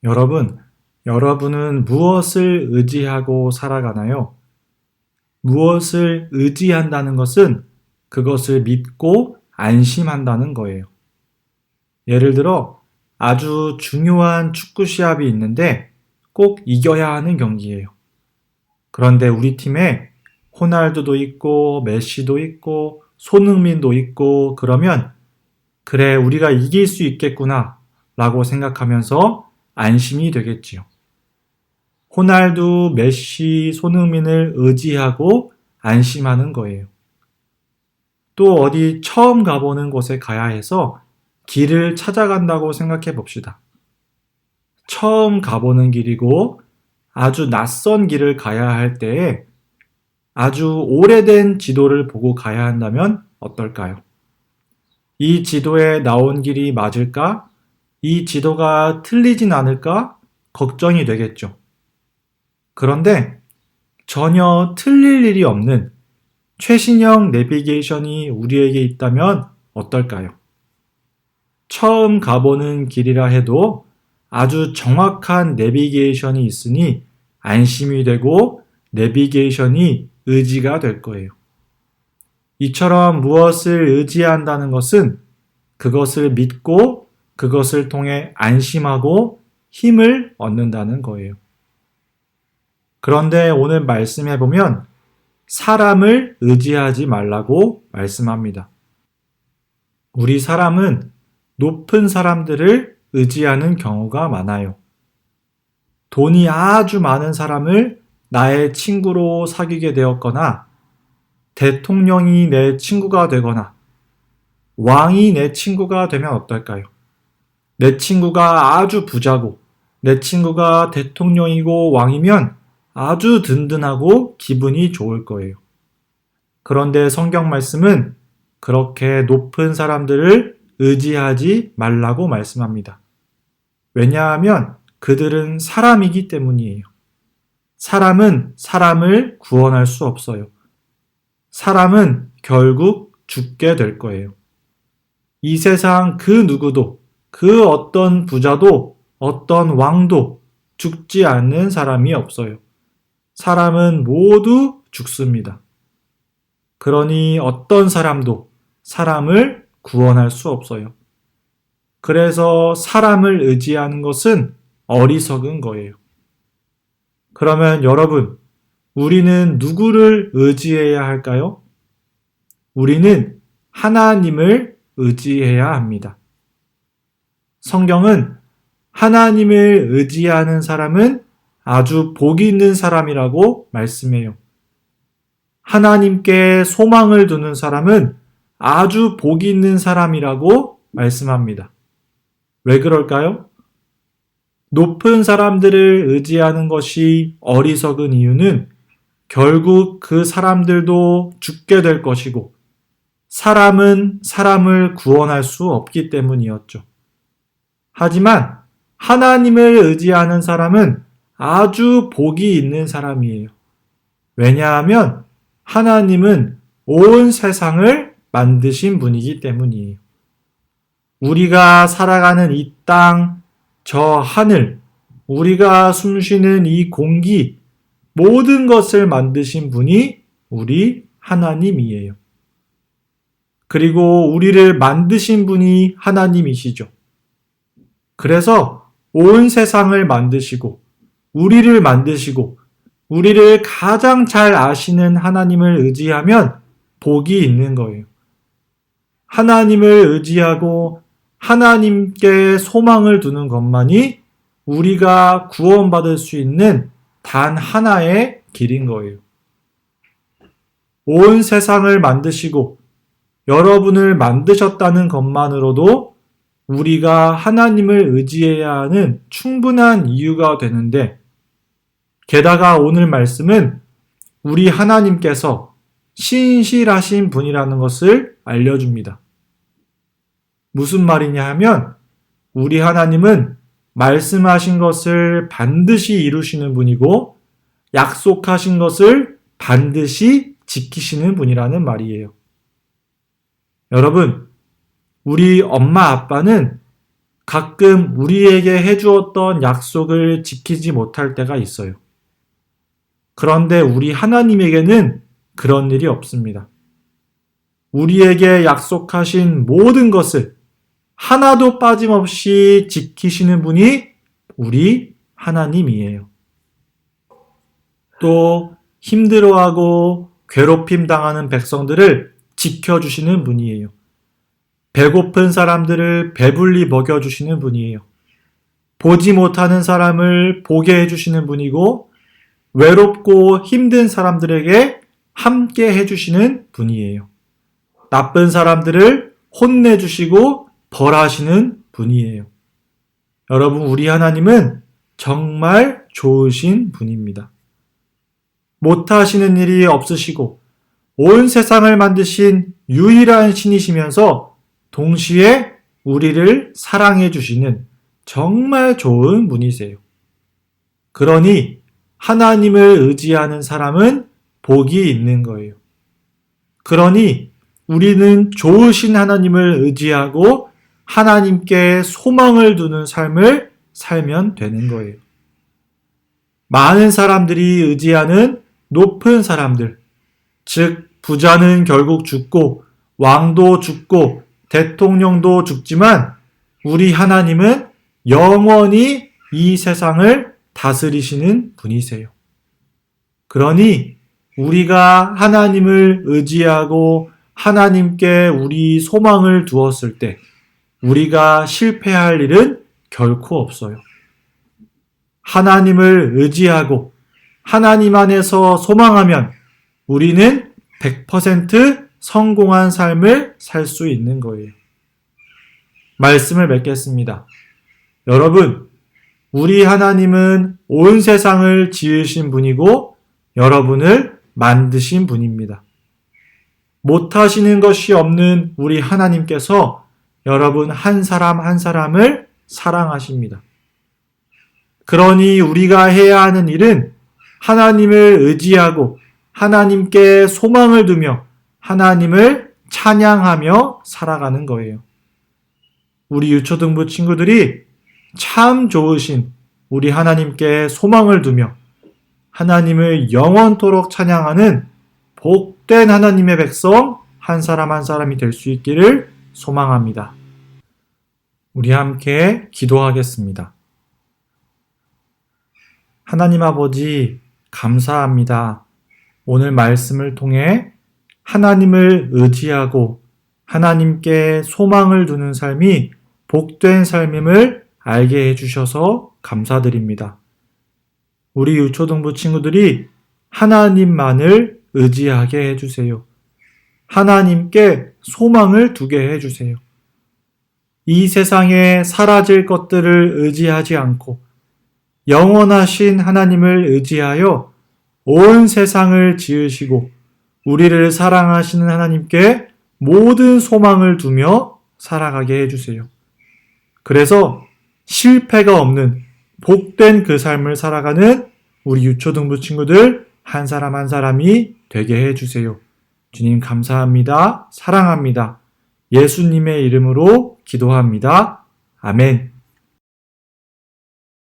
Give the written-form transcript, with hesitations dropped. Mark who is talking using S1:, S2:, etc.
S1: 여러분은 무엇을 의지하고 살아가나요? 무엇을 의지한다는 것은 그것을 믿고 안심한다는 거예요. 예를 들어 아주 중요한 축구 시합이 있는데 꼭 이겨야 하는 경기예요. 그런데 우리 팀에 호날두도 있고 메시도 있고 손흥민도 있고 그러면 그래 우리가 이길 수 있겠구나 라고 생각하면서 안심이 되겠지요. 호날두, 메시, 손흥민을 의지하고 안심하는 거예요. 또 어디 처음 가보는 곳에 가야 해서 길을 찾아간다고 생각해 봅시다. 처음 가보는 길이고 아주 낯선 길을 가야 할 때에 아주 오래된 지도를 보고 가야 한다면 어떨까요? 이 지도에 나온 길이 맞을까? 이 지도가 틀리진 않을까? 걱정이 되겠죠. 그런데 전혀 틀릴 일이 없는 최신형 내비게이션이 우리에게 있다면 어떨까요? 처음 가보는 길이라 해도 아주 정확한 내비게이션이 있으니 안심이 되고 내비게이션이 의지가 될 거예요. 이처럼 무엇을 의지한다는 것은 그것을 믿고 그것을 통해 안심하고 힘을 얻는다는 거예요. 그런데 오늘 말씀해 보면 사람을 의지하지 말라고 말씀합니다. 우리 사람은 높은 사람들을 의지하는 경우가 많아요. 돈이 아주 많은 사람을 나의 친구로 사귀게 되었거나 대통령이 내 친구가 되거나 왕이 내 친구가 되면 어떨까요? 내 친구가 아주 부자고 내 친구가 대통령이고 왕이면 아주 든든하고 기분이 좋을 거예요. 그런데 성경 말씀은 그렇게 높은 사람들을 의지하지 말라고 말씀합니다. 왜냐하면 그들은 사람이기 때문이에요. 사람은 사람을 구원할 수 없어요. 사람은 결국 죽게 될 거예요. 이 세상 그 누구도, 그 어떤 부자도, 어떤 왕도 죽지 않는 사람이 없어요. 사람은 모두 죽습니다. 그러니 어떤 사람도 사람을 구원할 수 없어요. 그래서 사람을 의지하는 것은 어리석은 거예요. 그러면 여러분, 우리는 누구를 의지해야 할까요? 우리는 하나님을 의지해야 합니다. 성경은 하나님을 의지하는 사람은 아주 복이 있는 사람이라고 말씀해요. 하나님께 소망을 두는 사람은 아주 복이 있는 사람이라고 말씀합니다. 왜 그럴까요? 높은 사람들을 의지하는 것이 어리석은 이유는 결국 그 사람들도 죽게 될 것이고 사람은 사람을 구원할 수 없기 때문이었죠. 하지만 하나님을 의지하는 사람은 아주 복이 있는 사람이에요. 왜냐하면 하나님은 온 세상을 만드신 분이기 때문이에요. 우리가 살아가는 이 땅, 저 하늘, 우리가 숨쉬는 이 공기, 모든 것을 만드신 분이 우리 하나님이에요. 그리고 우리를 만드신 분이 하나님이시죠. 그래서 온 세상을 만드시고, 우리를 만드시고, 우리를 가장 잘 아시는 하나님을 의지하면 복이 있는 거예요. 하나님을 의지하고 하나님께 소망을 두는 것만이 우리가 구원받을 수 있는 단 하나의 길인 거예요. 온 세상을 만드시고 여러분을 만드셨다는 것만으로도 우리가 하나님을 의지해야 하는 충분한 이유가 되는데 게다가 오늘 말씀은 우리 하나님께서 신실하신 분이라는 것을 알려줍니다. 무슨 말이냐 하면 우리 하나님은 말씀하신 것을 반드시 이루시는 분이고 약속하신 것을 반드시 지키시는 분이라는 말이에요. 여러분, 우리 엄마 아빠는 가끔 우리에게 해주었던 약속을 지키지 못할 때가 있어요. 그런데 우리 하나님에게는 그런 일이 없습니다. 우리에게 약속하신 모든 것을 하나도 빠짐없이 지키시는 분이 우리 하나님이에요. 또 힘들어하고 괴롭힘 당하는 백성들을 지켜주시는 분이에요. 배고픈 사람들을 배불리 먹여주시는 분이에요. 보지 못하는 사람을 보게 해주시는 분이고 외롭고 힘든 사람들에게 함께 해주시는 분이에요. 나쁜 사람들을 혼내주시고 벌하시는 분이에요. 여러분, 우리 하나님은 정말 좋으신 분입니다. 못하시는 일이 없으시고 온 세상을 만드신 유일한 신이시면서 동시에 우리를 사랑해 주시는 정말 좋은 분이세요. 그러니 하나님을 의지하는 사람은 복이 있는 거예요. 그러니 우리는 좋으신 하나님을 의지하고 하나님께 소망을 두는 삶을 살면 되는 거예요. 많은 사람들이 의지하는 높은 사람들, 즉 부자는 결국 죽고 왕도 죽고 대통령도 죽지만 우리 하나님은 영원히 이 세상을 다스리시는 분이세요. 그러니 우리가 하나님을 의지하고 하나님께 우리 소망을 두었을 때 우리가 실패할 일은 결코 없어요. 하나님을 의지하고 하나님 안에서 소망하면 우리는 100% 성공한 삶을 살 수 있는 거예요. 말씀을 맺겠습니다. 여러분, 우리 하나님은 온 세상을 지으신 분이고 여러분을 만드신 분입니다. 못하시는 것이 없는 우리 하나님께서 여러분 한 사람 한 사람을 사랑하십니다. 그러니 우리가 해야 하는 일은 하나님을 의지하고 하나님께 소망을 두며 하나님을 찬양하며 살아가는 거예요. 우리 유초등부 친구들이 참 좋으신 우리 하나님께 소망을 두며 하나님을 영원토록 찬양하는 복된 하나님의 백성 한 사람 한 사람이 될 수 있기를 소망합니다. 우리 함께 기도하겠습니다. 하나님 아버지, 감사합니다. 오늘 말씀을 통해 하나님을 의지하고 하나님께 소망을 두는 삶이 복된 삶임을 알게 해주셔서 감사드립니다. 우리 유초등부 친구들이 하나님만을 의지하게 해주세요. 하나님께 소망을 두게 해주세요. 이 세상에 사라질 것들을 의지하지 않고 영원하신 하나님을 의지하여 온 세상을 지으시고 우리를 사랑하시는 하나님께 모든 소망을 두며 살아가게 해주세요. 그래서 실패가 없는 복된 그 삶을 살아가는 우리 유초등부 친구들 한 사람 한 사람이 되게 해주세요. 주님 감사합니다. 사랑합니다. 예수님의 이름으로 기도합니다. 아멘.